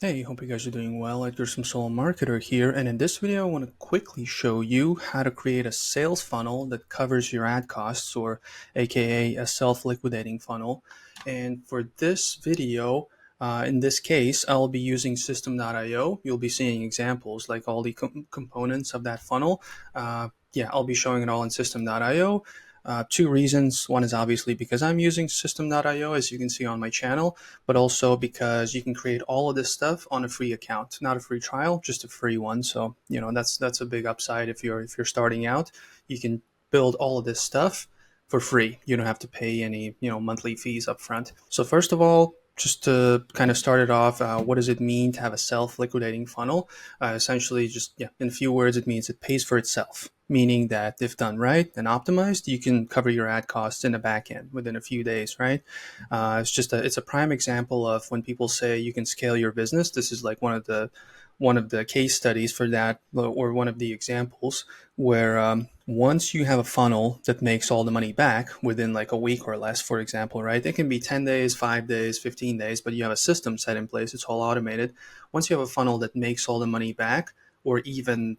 Hey, hope you guys are doing well. Edgar from Solo Marketer here, and in this video I want to quickly show you how to create a sales funnel that covers your ad costs, or aka a self-liquidating funnel. And for this video, in this case, I'll be using System.io. You'll be seeing examples like all the components of that funnel. Yeah, I'll be showing it all in System.io. Two reasons. One is obviously because I'm using System.io, as you can see on my channel, but also because you can create all of this stuff on a free account, not a free trial, just a free one. So that's a big upside if you're starting out. You can build all of this stuff for free. You don't have to pay any monthly fees up front. So first of all, just to kind of start it off, what does it mean to have a self-liquidating funnel? Essentially, just in a few words, it means it pays for itself, meaning that if done right and optimized, you can cover your ad costs in the back end within a few days, right? It's a prime example of when people say you can scale your business. This is like one of the case studies for that, or one of the examples where once you have a funnel that makes all the money back within like a week or less, for example, right? It can be 10 days, 5 days, 15 days, but you have a system set in place. It's all automated. Once you have a funnel that makes all the money back, or even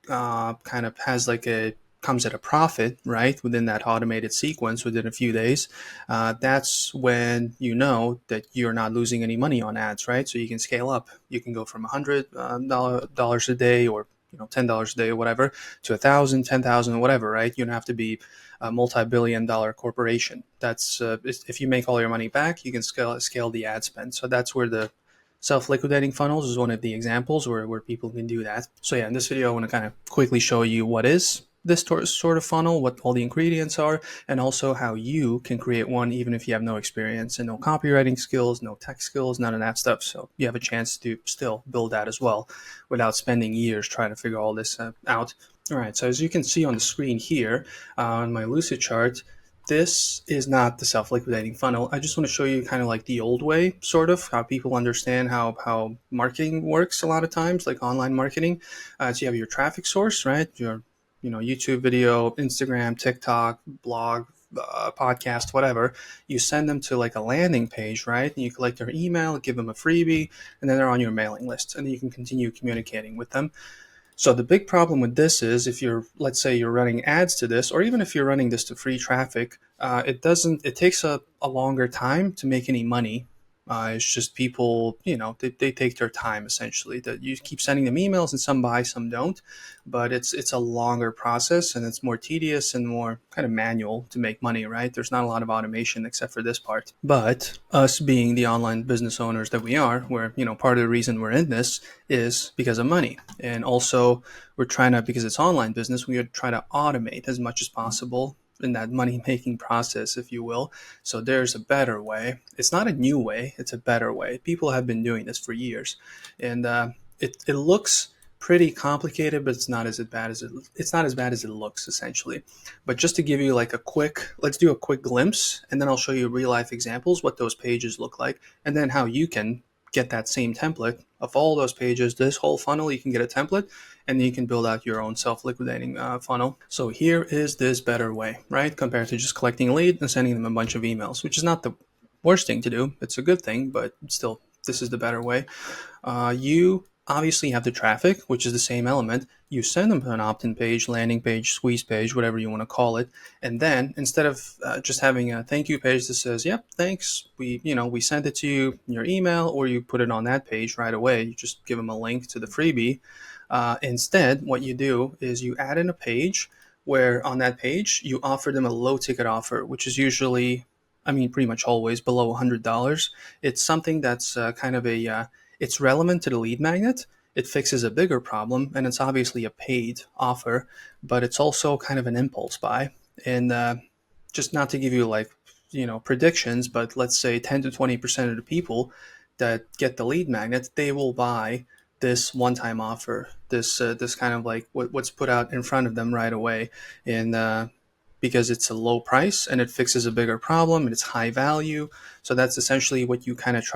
kind of has like a comes at a profit, right, within that automated sequence within a few days, that's when you know that you're not losing any money on ads, right? So you can scale up. You can go from $100 a day, or $10 a day or whatever, to 1,000, 10,000, whatever, right? You don't have to be a multi-billion-dollar corporation. That's if you make all your money back, you can scale the ad spend. So that's where the self-liquidating funnels is one of the examples where people can do that. So yeah, in this video, I want to kind of quickly show you what is this sort of funnel, what all the ingredients are, and also how you can create one even if you have no experience and no copywriting skills, no tech skills, none of that stuff. So you have a chance to still build that as well without spending years trying to figure all this out. All right, so as you can see on the screen here on my Lucid chart, this is not the self-liquidating funnel. I just want to show you kind of like the old way, sort of, how people understand how marketing works a lot of times, like online marketing. So you have your traffic source, right? Your YouTube video, Instagram, TikTok, blog, podcast, whatever. You send them to like a landing page, right? And you collect their email, give them a freebie, and then they're on your mailing list, and then you can continue communicating with them. So the big problem with this is, if let's say you're running ads to this, or even if you're running this to free traffic, it takes a longer time to make any money. It's just people, they take their time essentially. That you keep sending them emails, and some buy, some don't, but it's a longer process, and it's more tedious and more kind of manual to make money, right? There's not a lot of automation except for this part. But us being the online business owners that we are, where part of the reason we're in this is because of money. And also, we're trying to, because it's online business, we are trying to automate as much as possible in that money making process, if you will. So there's a better way. It's not a new way, it's a better way. People have been doing this for years. And it looks pretty complicated, but it's not as bad as it looks, essentially. But just to give you like let's do a quick glimpse, and then I'll show you real life examples, what those pages look like, and then how you can get that same template of all those pages. This whole funnel, you can get a template, and then you can build out your own self-liquidating funnel. So here is this better way, right? Compared to just collecting a lead and sending them a bunch of emails, which is not the worst thing to do. It's a good thing, but still, this is the better way. You obviously have the traffic, which is the same element. You send them to an opt-in page, landing page, squeeze page, whatever you want to call it. And then instead of just having a thank you page that says, yep, thanks, we sent it to you in your email, or you put it on that page right away, you just give them a link to the freebie. Instead, what you do is you add in a page where on that page you offer them a low ticket offer, which is usually, pretty much always below $100. It's something that's kind of it's relevant to the lead magnet. It fixes a bigger problem, and it's obviously a paid offer, but it's also kind of an impulse buy. And just not to give you like, predictions, but let's say 10 to 20% of the people that get the lead magnet, they will buy this one-time offer, this kind of like what's put out in front of them right away, and because it's a low price and it fixes a bigger problem and it's high value. So that's essentially what you kind of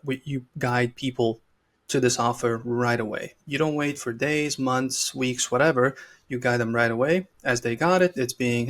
what you guide people to this offer right away. You don't wait for days, months, weeks, whatever. You guide them right away. As they got it, it's being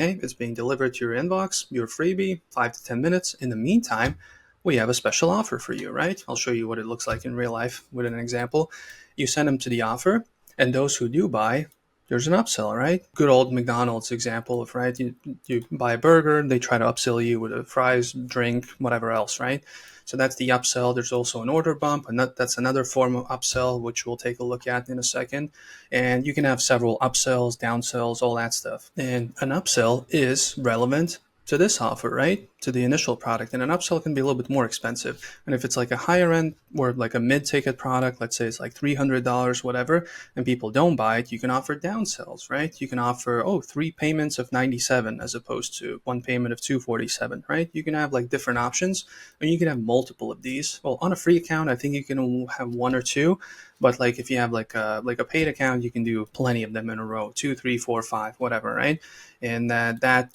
delivered to your inbox, your freebie, 5 to 10 minutes. In the meantime, we have a special offer for you, right? I'll show you what it looks like in real life with an example. You send them to the offer, and those who do buy, there's an upsell, right? Good old McDonald's example of, right? You buy a burger, they try to upsell you with a fries, drink, whatever else, right? So that's the upsell. There's also an order bump, and that's another form of upsell, which we'll take a look at in a second. And you can have several upsells, downsells, all that stuff. And an upsell is relevant to this offer, right? To the initial product. And an upsell can be a little bit more expensive. And if it's like a higher end or like a mid ticket product, let's say it's like $300, whatever, and people don't buy it, you can offer downsells, right? You can offer, oh, 3 payments of 97 as opposed to 1 payment of 247, right? You can have like different options, and you can have multiple of these. Well, on a free account, I think you can have one or two, but like if you have like a paid account, you can do plenty of them in a row, two, three, four, five, whatever, right? And that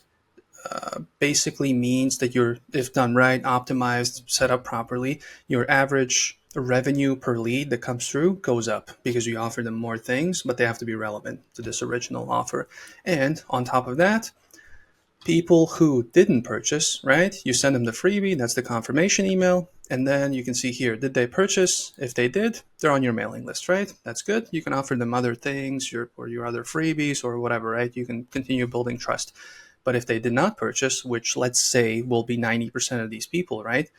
basically means that you're, if done right, optimized, set up properly, your average revenue per lead that comes through goes up because you offer them more things, but they have to be relevant to this original offer. And on top of that, people who didn't purchase, right? You send them the freebie, that's the confirmation email. And then you can see here, did they purchase? If they did, they're on your mailing list, right? That's good. You can offer them other things, your other freebies or whatever, right? You can continue building trust. But if they did not purchase, which let's say will be 90% of these people, right?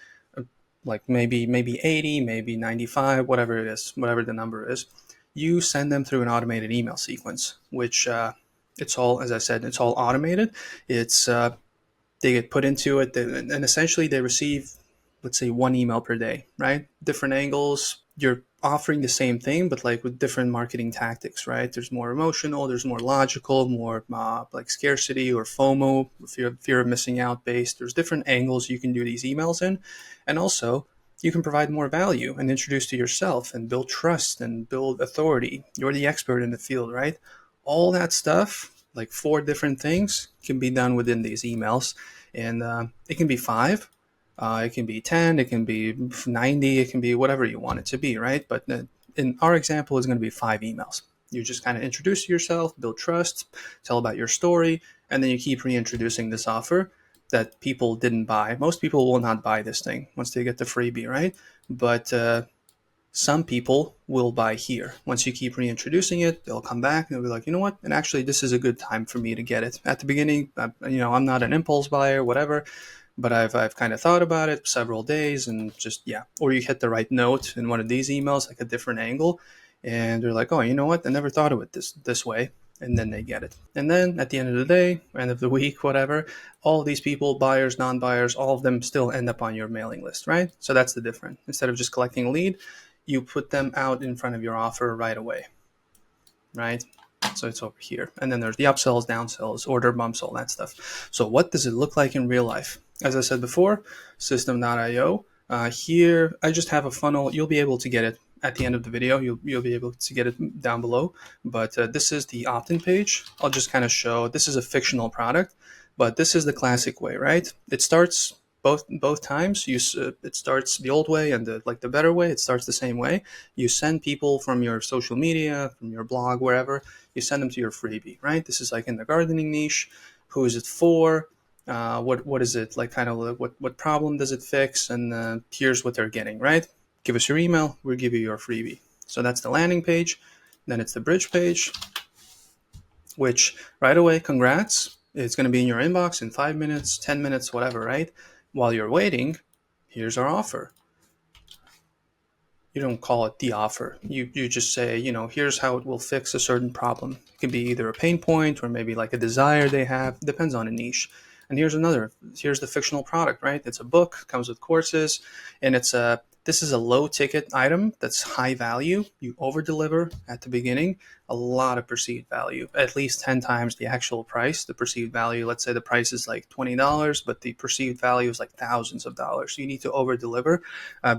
Like maybe 80, maybe 95, whatever it is, whatever the number is, you send them through an automated email sequence, which it's all, as I said, it's all automated. It's they get put into it, and essentially they receive, let's say, one email per day, right? Different angles. You're offering the same thing, but like with different marketing tactics, right? There's more emotional, there's more logical, more like scarcity or FOMO, fear of missing out based. There's different angles you can do these emails in, and also you can provide more value and introduce to yourself and build trust and build authority. You're the expert in the field, right? All that stuff, like four different things, can be done within these emails, and it can be five, it can be 10, it can be 90, it can be whatever you want it to be, right? But in our example, it's going to be 5 emails. You just kind of introduce yourself, build trust, tell about your story, and then you keep reintroducing this offer that people didn't buy. Most people will not buy this thing once they get the freebie, right? But some people will buy here. Once you keep reintroducing it, they'll come back and they'll be like, you know what? And actually, this is a good time for me to get it. At the beginning, I'm not an impulse buyer, whatever, but I've kind of thought about it several days and just, yeah. Or you hit the right note in one of these emails, like a different angle, and they're like, oh, you know what? I never thought of it this way. And then they get it. And then at the end of the day, end of the week, whatever, all of these people, buyers, non-buyers, all of them still end up on your mailing list, right? So that's the difference. Instead of just collecting a lead, you put them out in front of your offer right away, right? So it's over here. And then there's the upsells, downsells, order bumps, all that stuff. So what does it look like in real life? As I said before, system.io. Here, I just have a funnel. You'll be able to get it at the end of the video. You'll be able to get it down below. But this is the opt-in page. I'll just kind of show, this is a fictional product, but this is the classic way, right? It starts both times. It starts the old way and the better way. It starts the same way. You send people from your social media, from your blog, wherever, you send them to your freebie, right? This is like in the gardening niche. Who is it for? What is it like? Kind of what problem does it fix? And here's what they're getting, right? Give us your email. We'll give you your freebie. So that's the landing page. Then it's the bridge page, which right away, congrats. It's going to be in your inbox in 5 minutes, 10 minutes, whatever, right? While you're waiting, here's our offer. You don't call it the offer. You just say, here's how it will fix a certain problem. It can be either a pain point or maybe like a desire they have. Depends on a niche. And here's the fictional product, right? It's a book, comes with courses, and this is a low ticket item that's high value. You over deliver at the beginning, a lot of perceived value, at least 10 times the actual price. The perceived value, let's say the price is like $20, but the perceived value is like thousands of dollars. So you need to over deliver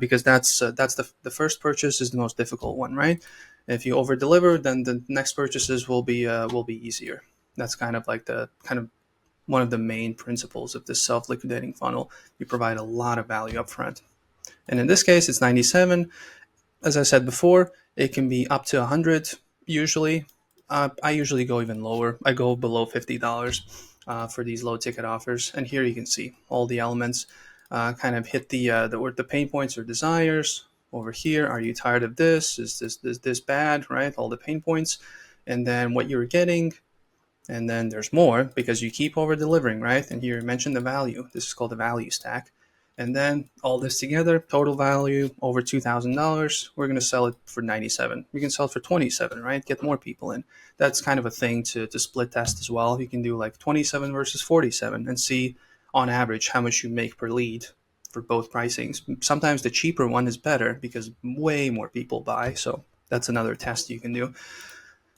because that's the first purchase is the most difficult one, right? If you over deliver, then the next purchases will be easier. That's kind of like the kind of one of the main principles of this self-liquidating funnel. You provide a lot of value up front. And in this case, it's 97. As I said before, it can be up to 100 usually. I usually go even lower. I go below $50 for these low ticket offers. And here you can see all the elements. kind of hit the pain points or desires. Over here, are you tired of this? Is this bad, right? All the pain points. And then what you're getting, and then there's more because you keep over delivering, right? And here you mentioned the value. This is called the value stack. And then all this together, total value over $2,000. We're going to sell it for 97. We can sell it for 27, right? Get more people in. That's kind of a thing to split test as well. You can do like 27 versus 47 and see on average how much you make per lead for both pricings. Sometimes the cheaper one is better because way more people buy. So that's another test you can do.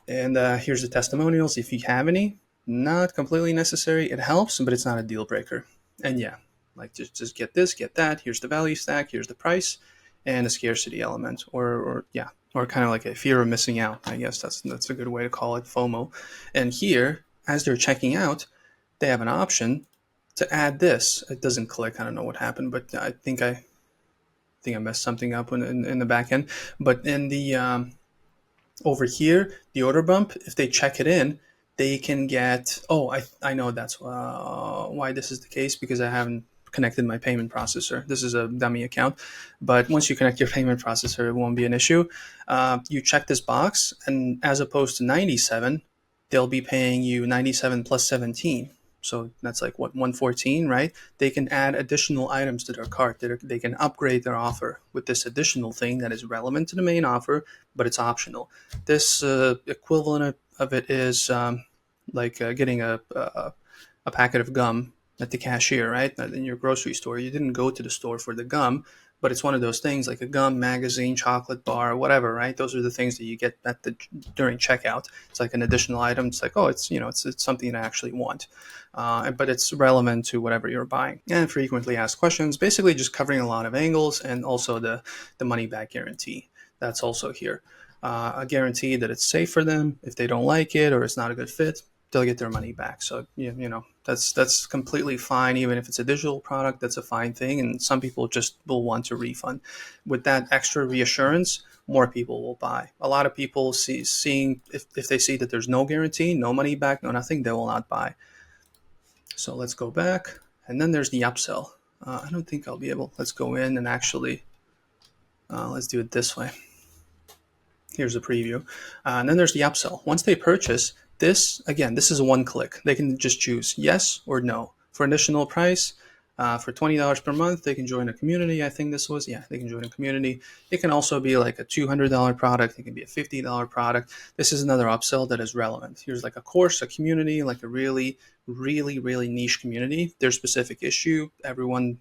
And here's the testimonials if you have any. Not completely necessary. It helps, but it's not a deal breaker. And yeah, like just get this, get that. Here's the value stack. Here's the price, and a scarcity element, or kind of like a fear of missing out. I guess that's a good way to call it, FOMO. And here, as they're checking out, they have an option to add this. It doesn't click. I don't know what happened, but I think I messed something up in the back end. But in the over here, the order bump, if they check it in, they can get, oh, I know that's why this is the case, because I haven't connected my payment processor. This is a dummy account, but once you connect your payment processor, it won't be an issue. You check this box, and as opposed to 97, they'll be paying you 97 plus 17. So that's like what, 114, right? They can add additional items to their cart. They can upgrade their offer with this additional thing that is relevant to the main offer, but it's optional. This equivalent of it is like getting a packet of gum at the cashier, right? In your grocery store. You didn't go to the store for the gum, but it's one of those things like a gum, magazine, chocolate bar, whatever, right? Those are the things that you get during checkout. It's like an additional item. It's like, oh, it's something I actually want, but it's relevant to whatever you're buying. And frequently asked questions, basically just covering a lot of angles, and also the money back guarantee. That's also here. A guarantee that it's safe for them. If they don't like it or it's not a good fit, they'll get their money back. So that's completely fine. Even if it's a digital product, that's a fine thing. And some people just will want a refund. With that extra reassurance, more people will buy. A lot of people seeing if they see that there's no guarantee, no money back, no nothing, they will not buy. So let's go back, and then there's the upsell. I don't think I'll be able. Let's go in and actually let's do it this way. Here's a preview. And then there's the upsell. Once they purchase, this is a one click. They can just choose yes or no. For additional price, for $20 per month, they can join a community. I think this was, yeah, they can join a community. It can also be like a $200 product. It can be a $50 product. This is another upsell that is relevant. Here's like a course, a community, like a really, really, really niche community. Their specific issue, everyone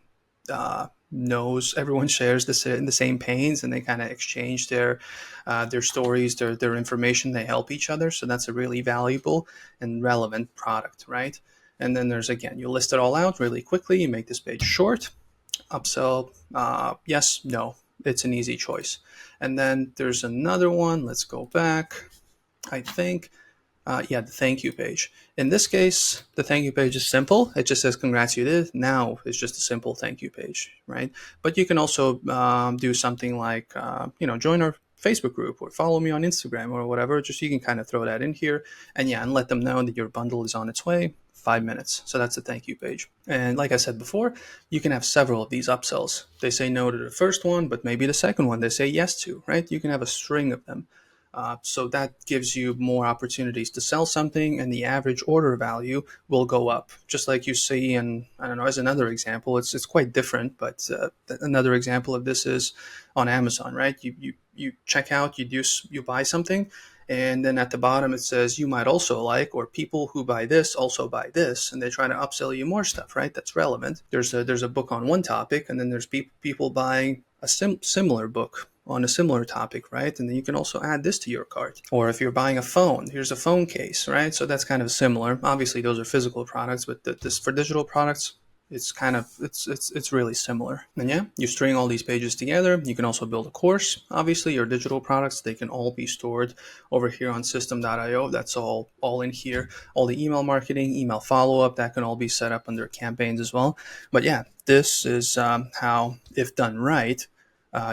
knows, everyone shares the same pains, and they kind of exchange their stories, their information. They help each other, so that's a really valuable and relevant product, right? And then there's, again, you list it all out really quickly. You make this page short. Upsell, yes, no. It's an easy choice. And then there's another one. Let's go back. I think the thank you page. In this case, the thank you page is simple. It just says, congrats, you did. Now it's just a simple thank you page, right? But you can also do something like, join our Facebook group or follow me on Instagram or whatever. Just you can kind of throw that in here and let them know that your bundle is on its way. 5 minutes. So that's the thank you page. And like I said before, you can have several of these upsells. They say no to the first one, but maybe the second one they say yes to, right? You can have a string of them. So that gives you more opportunities to sell something, and the average order value will go up. Just like you see, and I don't know, as another example, it's quite different, but another example of this is on Amazon, right? You check out, you buy something, and then at the bottom it says you might also like, or people who buy this also buy this, and they try to upsell you more stuff, right? That's relevant. There's a book on one topic, and then there's people buying a similar book on a similar topic, right? And then you can also add this to your cart. Or if you're buying a phone, here's a phone case, right? So that's kind of similar. Obviously, those are physical products, but this for digital products, it's really similar. And yeah, you string all these pages together. You can also build a course. Obviously, your digital products, they can all be stored over here on system.io. That's all in here. All the email marketing, email follow-up, that can all be set up under campaigns as well. But yeah, this is how, if done right,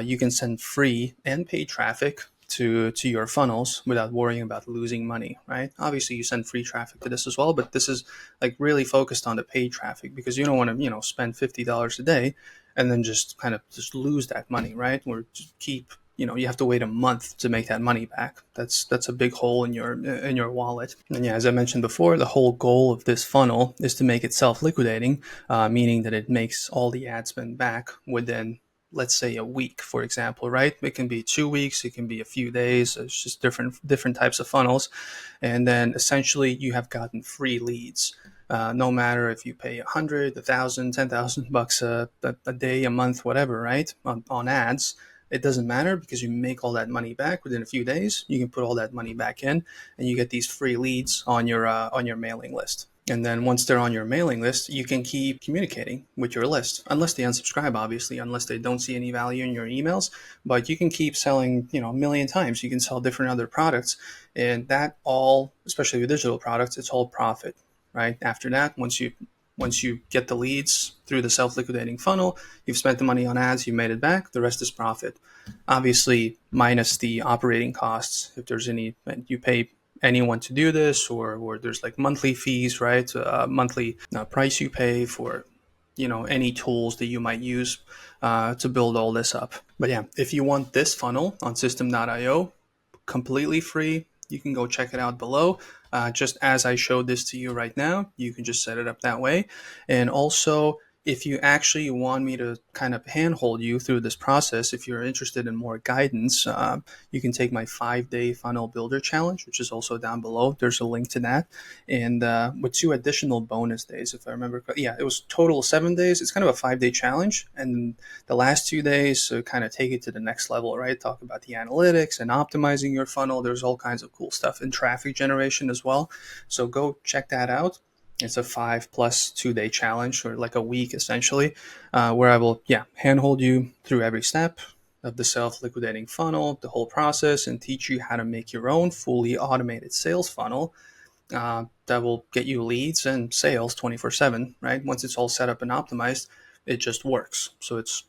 you can send free and paid traffic to your funnels without worrying about losing money, right? Obviously, you send free traffic to this as well, but this is like really focused on the paid traffic because you don't want to, spend $50 a day and then just kind of just lose that money, right? Or just keep, you have to wait a month to make that money back. That's a big hole in your wallet. And yeah, as I mentioned before, the whole goal of this funnel is to make it self-liquidating, meaning that it makes all the ad spend back within, let's say, a week, for example, right? It can be 2 weeks, it can be a few days. It's just different types of funnels, and then essentially you have gotten free leads. No matter if you pay 100, 1,000, 10,000 bucks a day, a month, whatever, right? On ads, it doesn't matter because you make all that money back within a few days. You can put all that money back in, and you get these free leads on your mailing list. And then once they're on your mailing list, you can keep communicating with your list, unless they unsubscribe, obviously, unless they don't see any value in your emails. But you can keep selling, a million times. You can sell different other products, and that all, especially with digital products, it's all profit, right? After that, once you get the leads through the self-liquidating funnel, you've spent the money on ads, you made it back, the rest is profit. Obviously, minus the operating costs. If there's any, you pay anyone to do this, or there's like monthly fees, right? Monthly price you pay for, any tools that you might use to build all this up. But yeah, if you want this funnel on system.io, completely free, you can go check it out below. Just as I showed this to you right now, you can just set it up that way. And also, if you actually want me to kind of handhold you through this process, if you're interested in more guidance, you can take my 5-day funnel builder challenge, which is also down below. There's a link to that. And with 2 additional bonus days, if I remember correctly. Yeah, it was total 7 days. It's kind of a 5-day challenge. And the last 2 days to kind of take it to the next level, right? Talk about the analytics and optimizing your funnel. There's all kinds of cool stuff in traffic generation as well. So go check that out. It's a 5+2-day challenge, or like a week essentially, where I will, handhold you through every step of the self-liquidating funnel, the whole process, and teach you how to make your own fully automated sales funnel that will get you leads and sales 24/7, right? Once it's all set up and optimized, it just works. So it's,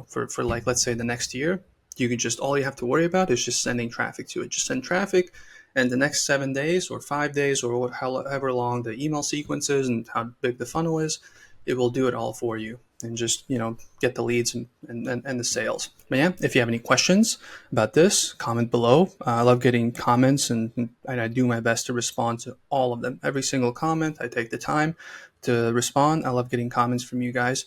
for like, let's say the next year, you can just, all you have to worry about is just sending traffic to it. Just send traffic, and the next 7 days or 5 days or however long the email sequence is and how big the funnel is, it will do it all for you and just, get the leads and the sales. But yeah, if you have any questions about this, comment below. I love getting comments, and I do my best to respond to all of them. Every single comment, I take the time to respond. I love getting comments from you guys.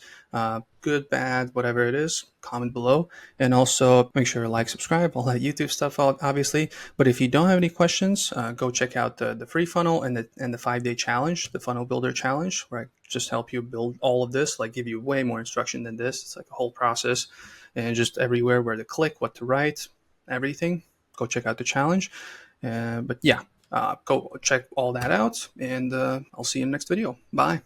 Good, bad, whatever it is, comment below. And also make sure to like, subscribe, all that YouTube stuff, obviously. But if you don't have any questions, go check out the free funnel and the 5-day challenge, the funnel builder challenge, where I just help you build all of this, like give you way more instruction than this. It's like a whole process, and just everywhere where to click, what to write, everything. Go check out the challenge. But yeah, go check all that out, and I'll see you in the next video. Bye.